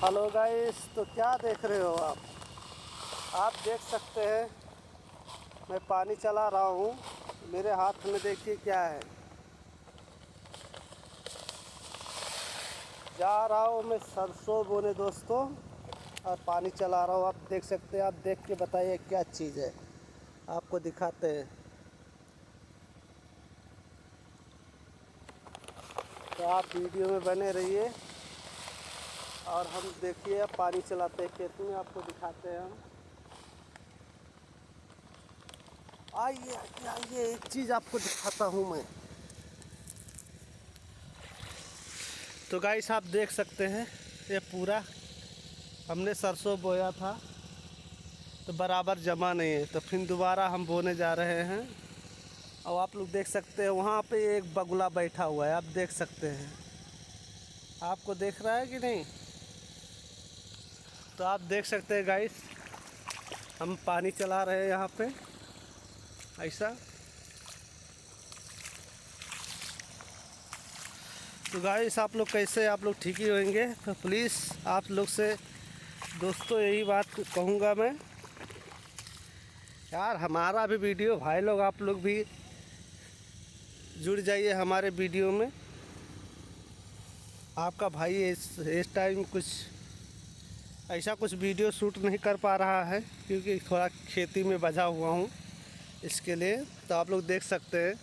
Hello guys, तो क्या देख रहे हो आप देख सकते हैं मैं पानी चला रहा हूँ। मेरे हाथ में देखिए क्या है। जा रहा हूँ मैं सरसों बोने दोस्तों, और पानी चला रहा हूँ। आप देख सकते हैं। आप देख के बताइए क्या चीज़ है, आपको दिखाते हैं। तो आप वीडियो में बने रहिए और हम देखिए पानी चलाते हैं खेत में, आपको दिखाते हैं हम। आइए आइए आइए, एक चीज़ आपको दिखाता हूँ मैं। तो गाइस आप देख सकते हैं, ये पूरा हमने सरसों बोया था तो बराबर जमा नहीं है, तो फिर दोबारा हम बोने जा रहे हैं। और आप लोग देख सकते हैं वहाँ पे एक बगुला बैठा हुआ है, आप देख सकते हैं। आपको देख रहा है कि नहीं? तो आप देख सकते हैं गाइस, हम पानी चला रहे हैं यहाँ पे ऐसा। तो गाइस आप लोग कैसे, आप लोग ठीक ही होंगे। तो प्लीज़ आप लोग से दोस्तों यही बात कहूँगा मैं, यार हमारा भी वीडियो भाई लोग, आप लोग भी जुड़ जाइए हमारे वीडियो में। आपका भाई इस टाइम कुछ ऐसा कुछ वीडियो शूट नहीं कर पा रहा है, क्योंकि थोड़ा खेती में बजा हुआ हूँ इसके लिए। तो आप लोग देख सकते हैं।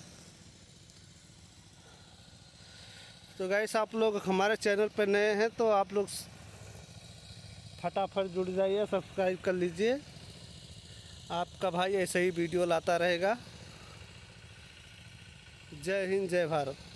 तो गाइस आप लोग हमारे चैनल पर नए हैं तो आप लोग फटाफट जुड़ जाइए, सब्सक्राइब कर लीजिए। आपका भाई ऐसे ही वीडियो लाता रहेगा। जय हिंद, जय भारत।